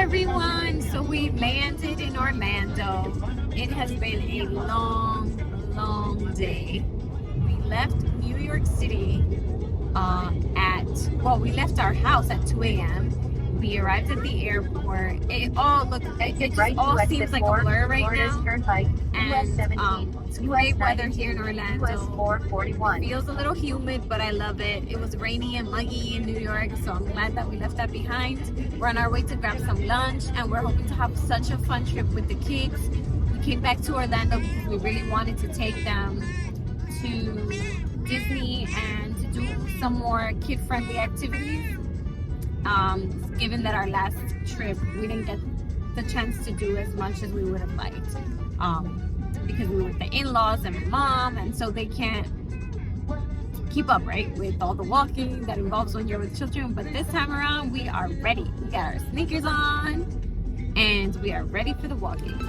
everyone. So we landed in Orlando. It has been a long day. We left New York City we left our house at 2 a.m. We arrived at the airport. It just all seems like a blur right now. And it's great weather here in Orlando. It feels a little humid, but I love it. It was rainy and muggy in New York, so I'm glad that we left that behind. We're on our way to grab some lunch, and we're hoping to have such a fun trip with the kids. We came back to Orlando because we really wanted to take them to Disney and to do some more kid-friendly activities. Given that our last trip we didn't get the chance to do as much as we would have liked, because we were with the in-laws and my mom, and so they can't keep up, right, with all the walking that involves when you're with children. But this time around we are ready. We got our sneakers on and we are ready for the walking.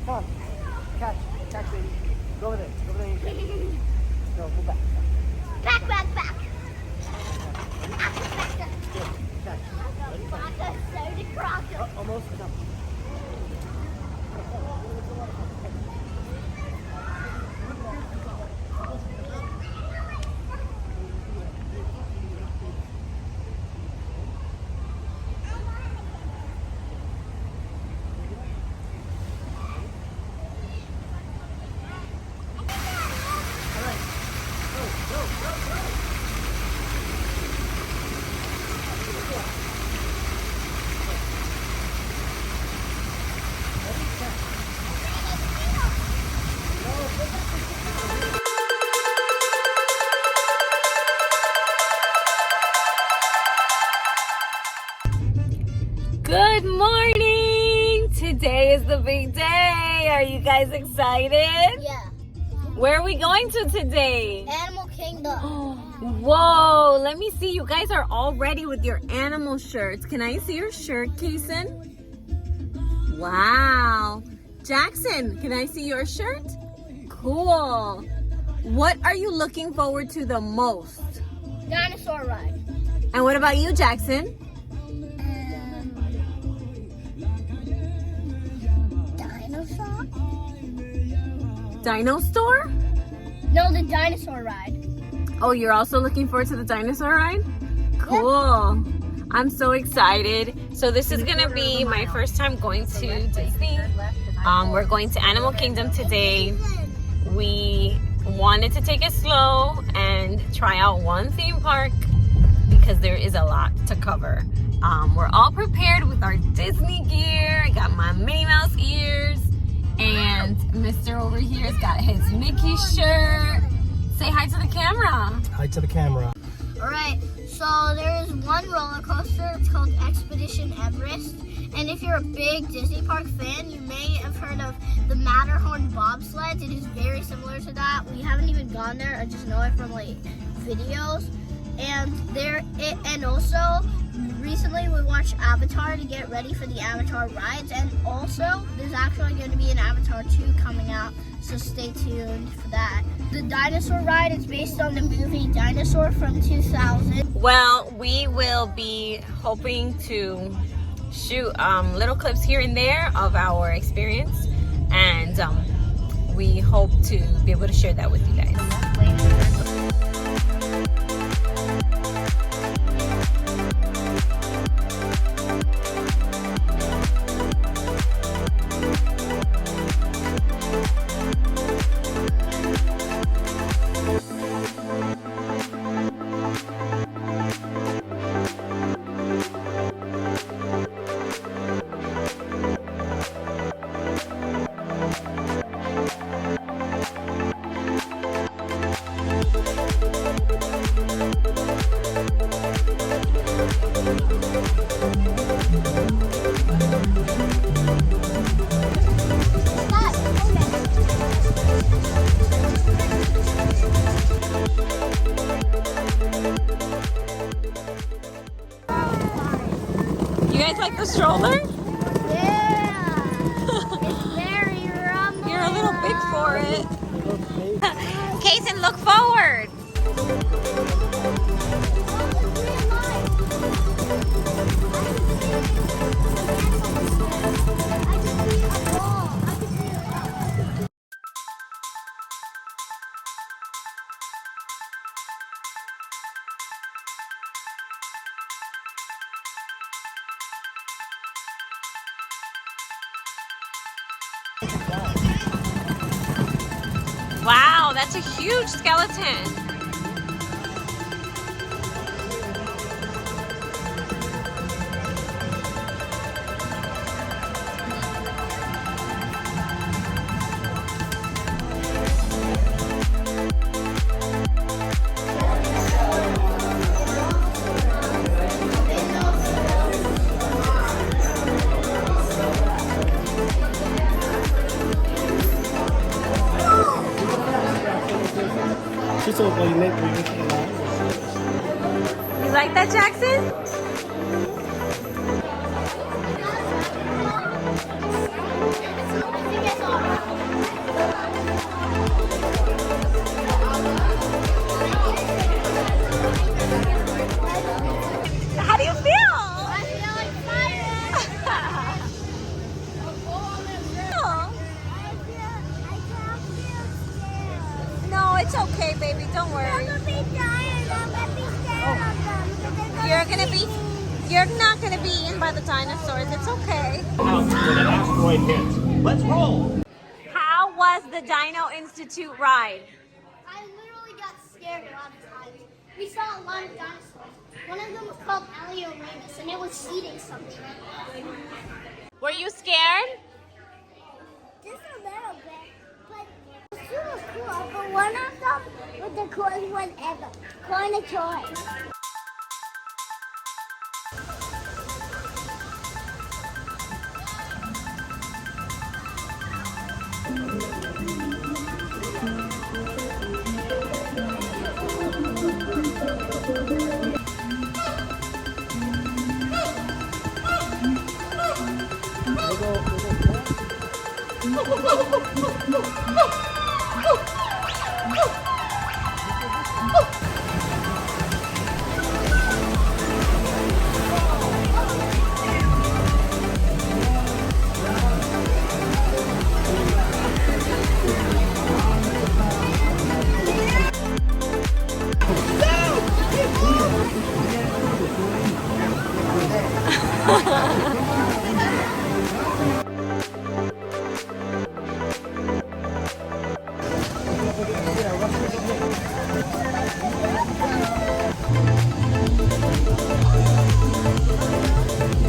Come on. Catch, baby. Go over there. You catch. No, move back. Back. Catch. Almost. Come. Good morning! Today is the big day. Are you guys excited? Yeah. Where are we going to today? Animal Kingdom. Whoa, let me see. You guys are all ready with your animal shirts. Can I see your shirt, Kason? Wow. Jackson, can I see your shirt? Cool. What are you looking forward to the most? Dinosaur ride. And what about you, Jackson? Dinosaur? Dino store? No, the dinosaur ride. Oh, you're also looking forward to the dinosaur ride? Cool. Yep. I'm so excited. So this is gonna be my first time going to Disney. We're going to Animal Kingdom today. We wanted to take it slow and try out one theme park because there is a lot to cover. We're all prepared with our Disney gear. I got my Minnie Mouse ears, and Mr. over here has got his Mickey shirt. Say hi to the camera. Hi to the camera. Alright, so there is one roller coaster. It's called Expedition Everest. And if you're a big Disney Park fan, you may have heard of the Matterhorn bobsled. It is very similar to that. We haven't even gone there. I just know it from like videos. And also recently we watched Avatar to get ready for the Avatar rides, and also there's actually going to be an Avatar 2 coming out, so stay tuned for that. The dinosaur ride is based on the movie Dinosaur from 2000. Well, we will be hoping to shoot little clips here and there of our experience, and we hope to be able to share that with you guys. guys like the stroller? Yeah. It's very rumble. You're a little big for it. Kason, look forward. Wow, that's a huge skeleton. You like that, Jackson? How do you feel? I feel excited. No, it's okay, baby. Don't worry. You're not gonna be eaten by the dinosaurs. It's okay. Out when an asteroid hits. Let's roll. How was the Dino Institute ride? I literally got scared a lot of times. We saw a lot of dinosaurs. One of them was called Alioramus, and it was eating something. Were you scared? Just a little bit, but it was super cool. But one of them was the coolest one ever. Carnotaurus.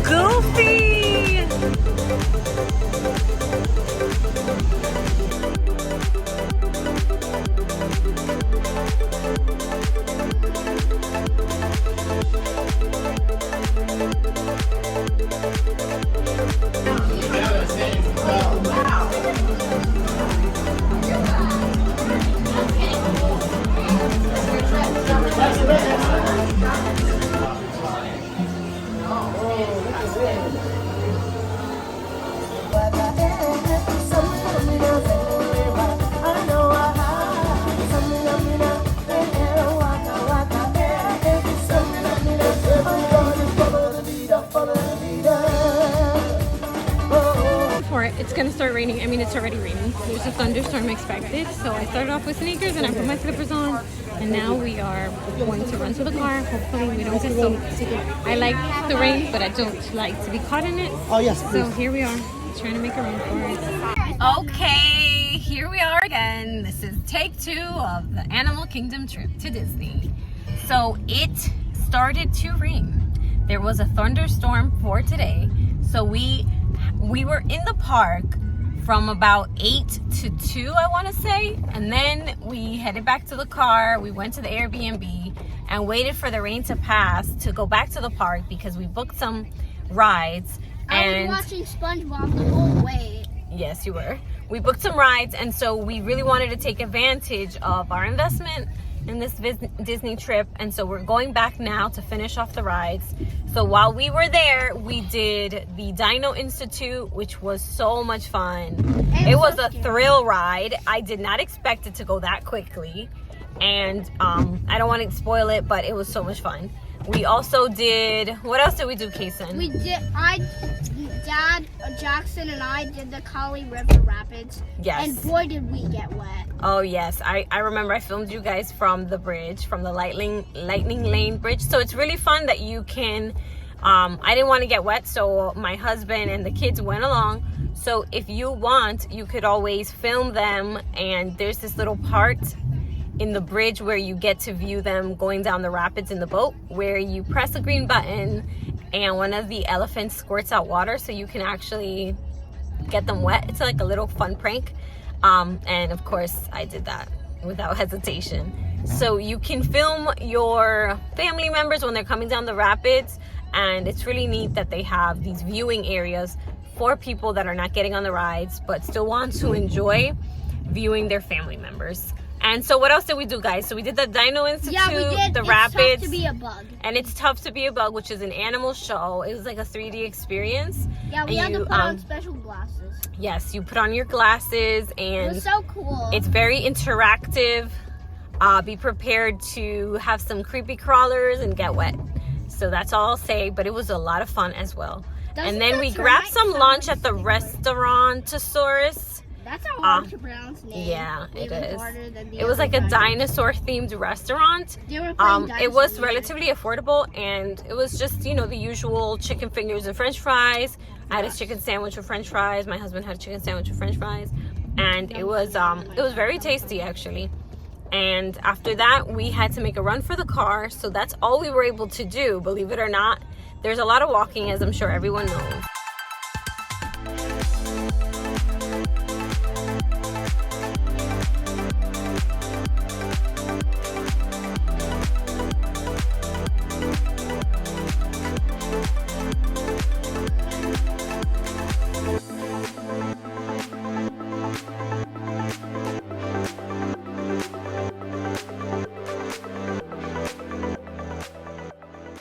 Goofy! It's gonna start raining. I mean, it's already raining. There's a thunderstorm expected. So I started off with sneakers and I put my slippers on. And now we are going to run to the car. Hopefully we don't get soaked. I like the rain, but I don't like to be caught in it. Oh, yes, So here we are, trying to make a run for it. Okay, here we are again. This is take 2 of the Animal Kingdom trip to Disney. So it started to rain. There was a thunderstorm for today. So we were in the park from about 8 to 2, I want to say, and then we headed back to the car. We went to the Airbnb and waited for the rain to pass to go back to the park because we booked some rides. I was watching SpongeBob the whole way. Yes, you were. We booked some rides, and so we really wanted to take advantage of our investment in this Disney trip, and so we're going back now to finish off the rides. So while we were there, we did the Dino Institute, which was so much fun. It was a thrill ride. I did not expect it to go that quickly, and I don't want to spoil it, but it was so much fun. We also did, what else did we do, Kason? We did, Dad, Jackson, and I did the Kali River Rapids. Yes. And boy, did we get wet. Oh yes, I remember I filmed you guys from the bridge, from the Lightning Lane Bridge. So it's really fun that you can, I didn't want to get wet, so my husband and the kids went along. So if you want, you could always film them, and there's this little part in the bridge where you get to view them going down the rapids in the boat, where you press a green button and one of the elephants squirts out water, so you can actually get them wet. It's like a little fun prank. And of course I did that without hesitation. So you can film your family members when they're coming down the rapids, and it's really neat that they have these viewing areas for people that are not getting on the rides but still want to enjoy viewing their family members. And so what else did we do, guys? So we did the Dino Institute, Yeah, we did. the It's rapids. Tough to be a bug. And It's Tough to Be a Bug, which is an animal show. It was like a 3D experience. Yeah, we And had to you, put on special glasses. Yes, you put on your glasses, It and was so cool. it's very interactive. Be prepared to have some creepy crawlers and get wet. So that's all I'll say, but it was a lot of fun as well. Doesn't And then that we sound grabbed like some lunch at the something- Restaurantosaurus. That's a hard to pronounce name. Yeah, it Even is. harder than the It was other like a kind. dinosaur-themed restaurant. They were playing It was dinosaurs. relatively affordable, and it was just, you know, the usual chicken fingers and French fries. I had a chicken sandwich with French fries. My husband had a chicken sandwich with French fries, and it was very tasty actually. And after that, we had to make a run for the car, so that's all we were able to do. Believe it or not, there's a lot of walking, as I'm sure everyone knows.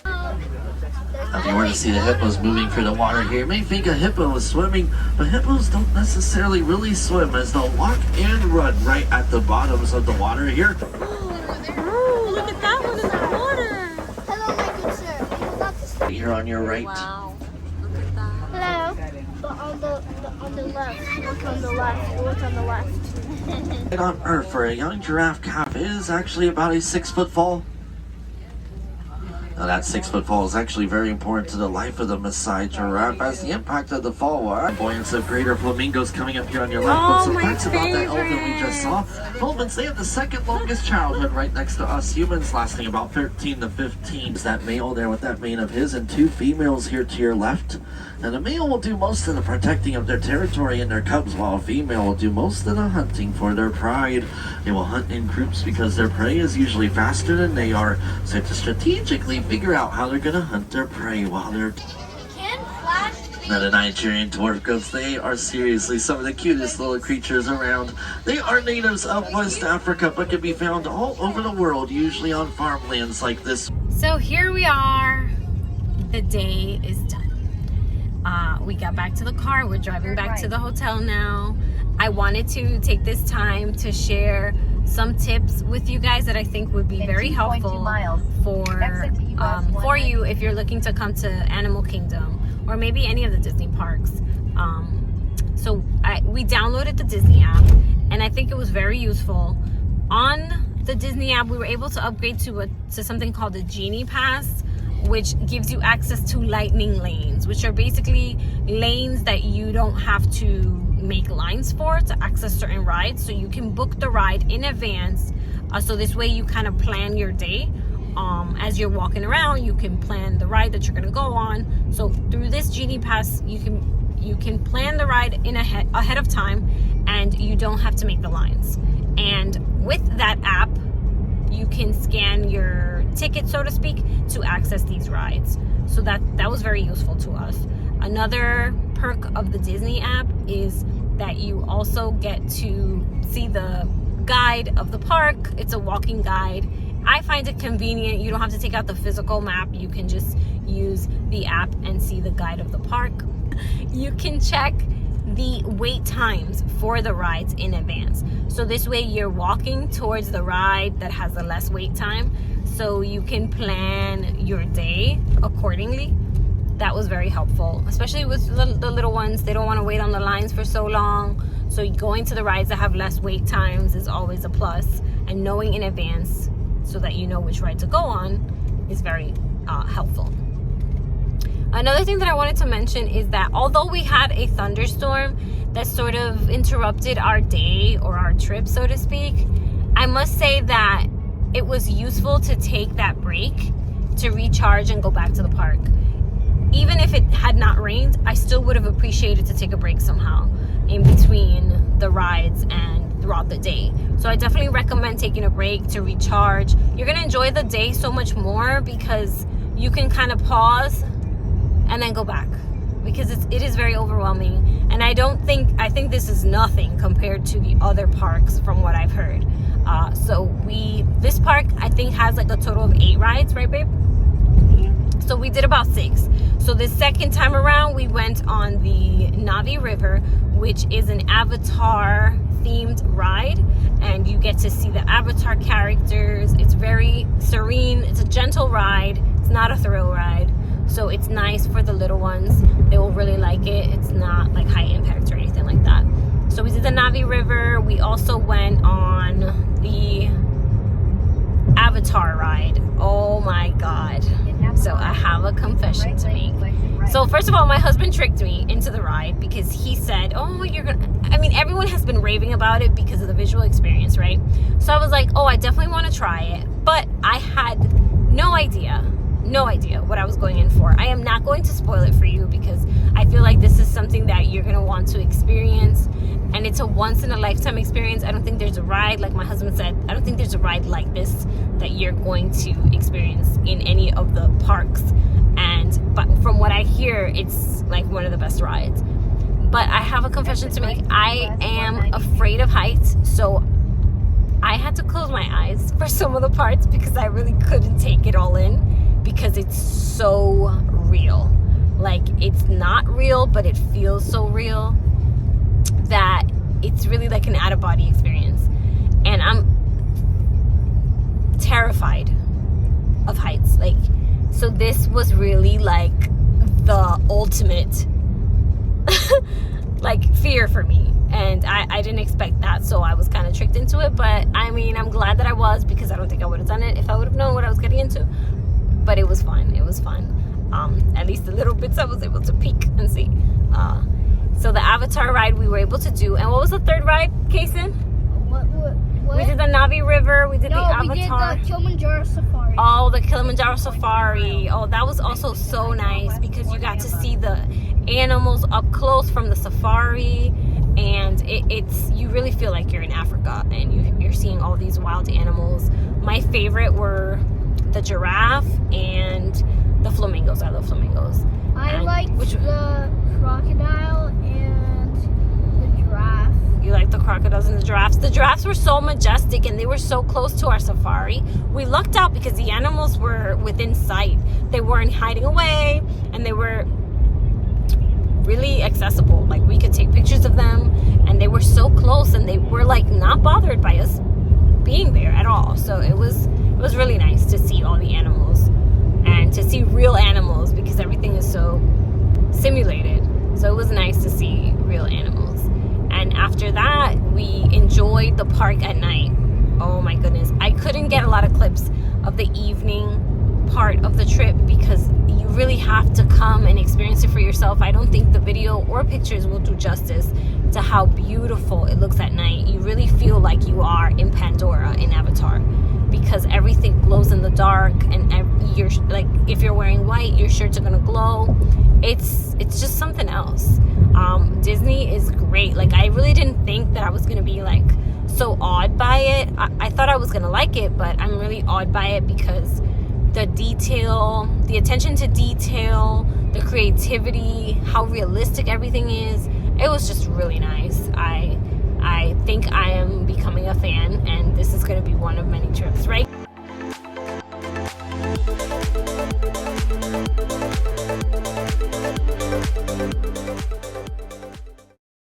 If you were to see the hippos moving through the water here, you may think a hippo is swimming, but hippos don't necessarily really swim, as they'll walk and run right at the bottoms of the water here. Oh, look at that one in the water. Hello, my good sir. You forgot to say Here on your right. Wow, look at that. hello. But on the left. Look on the left. Look on the left. Right on Earth for a young giraffe calf is actually about a 6-foot fall. Now that 6-foot fall is actually very important to the life of the Maasai giraffe, as the impact of the fall will buoyance of greater flamingos coming up here on your left. Oh, But some my facts about that elephant we favorite. just saw. Elephants, they have the second longest childhood right next to us humans, lasting about 13 to 15. That male there with that mane of his, and 2 females here to your left. And the male will do most of the protecting of their territory and their cubs, while a female will do most of the hunting for their pride. They will hunt in groups because their prey is usually faster than they are, so to strategically figure out how they're going to hunt their prey while they're... Now the Nigerian dwarf goats, they are seriously some of the cutest little creatures around. They are natives of West Africa, but can be found all over the world, usually on farmlands like this. So here we are. The day is done. We got back to the car. We're driving back to the hotel now. I wanted to take this time to share some tips with you guys that I think would be very helpful for you if you're looking to come to Animal Kingdom or maybe any of the Disney parks. We downloaded the Disney app, and I think it was very useful. On the Disney app, we were able to upgrade to something called the Genie Pass, which gives you access to lightning lanes, which are basically lanes that you don't have to make lines for to access certain rides. So you can book the ride in advance. So this way you kind of plan your day. As you're walking around, you can plan the ride that you're going to go on. So through this Genie Pass, you can plan the ride ahead of time, and you don't have to make the lines. And with that app, you can scan your ticket, so to speak, to access these rides. So that was very useful to us. Another perk of the Disney app is that you also get to see the guide of the park. It's a walking guide. I find it convenient. You don't have to take out the physical map. You can just use the app and see the guide of the park. You can check the wait times for the rides in advance. So this way you're walking towards the ride that has the less wait time, so you can plan your day accordingly. That was very helpful, especially with the little ones. They don't want to wait on the lines for so long. So going to the rides that have less wait times is always a plus. And knowing in advance so that you know which ride to go on is very helpful. Another thing that I wanted to mention is that although we had a thunderstorm that sort of interrupted our day or our trip, so to speak, I must say that it was useful to take that break to recharge and go back to the park. Even if it had not rained, I still would have appreciated to take a break somehow in between the rides and throughout the day. So I definitely recommend taking a break to recharge. You're gonna enjoy the day so much more because you can kind of pause and then go back, because it is very overwhelming. And I think this is nothing compared to the other parks from what I've heard. This park I think has like a total of 8 rides, right babe? So we did about 6. So the second time around we went on the Navi River, which is an Avatar themed ride, and you get to see the Avatar characters. It's very serene. It's a gentle ride. It's not a thrill ride. So it's nice for the little ones. They will really like it. It's not like high impact or anything like that. So we did the Navi River. We also went on the Avatar ride. Oh my God. So I have a confession to make. So first of all, my husband tricked me into the ride because he said, oh, everyone has been raving about it because of the visual experience, right? So I was like, oh, I definitely want to try it. But I had no idea what I was going in for. I am not going to spoil it for you because I feel like this is something that you're going to want to experience, and it's a once in a lifetime experience. I don't think there's a ride, like my husband said, I don't think there's a ride like this that you're going to experience in any of the parks. But from what I hear, it's like one of the best rides. But I have a confession to make. I am afraid of heights, so I had to close my eyes for some of the parts because I really couldn't take it all in, because it's so real. Like, it's not real, but it feels so real that it's really like an out-of-body experience. And I'm terrified of heights. Like, so this was really like the ultimate like fear for me. And I didn't expect that, so I was kind of tricked into it. But I mean, I'm glad that I was, because I don't think I would have done it if I would have known what I was getting into. But it was fun. It was fun. At least the little bits I was able to peek and see. So the Avatar ride we were able to do. And what was the third ride, Kason? What? We did the Navi River. We did the Avatar. We did the Kilimanjaro Safari. Oh, the Kilimanjaro Safari. Oh, that was also so nice because you got to see the animals up close from the safari. And you really feel like you're in Africa and you're seeing all these wild animals. My favorite were the giraffe and the flamingos. I love flamingos. I liked the crocodile and the giraffe. You like the crocodiles and the giraffes? The giraffes were so majestic and they were so close to our safari. We lucked out because the animals were within sight. They weren't hiding away and they were really accessible. Like, we could take pictures of them and they were so close and they were like not bothered by us being there at all. So it was really nice to see all the animals and to see real animals, because everything is so simulated. So it was nice to see real animals. And after that, we enjoyed the park at night. Oh my goodness. I couldn't get a lot of clips of the evening part of the trip because you really have to come and experience it for yourself. I don't think the video or pictures will do justice to how beautiful it looks at night. You really feel like you are in Pandora in Avatar, because everything glows in the dark, and you're like, if you're wearing white, your shirts are gonna glow. It's just something else. Disney is great. Like, I really didn't think that I was gonna be like so awed by it. I thought I was gonna like it, but I'm really awed by it because the detail, the attention to detail, the creativity, how realistic everything is. It was just really nice. I I think I am becoming a fan, and this is going to be one of many trips, right?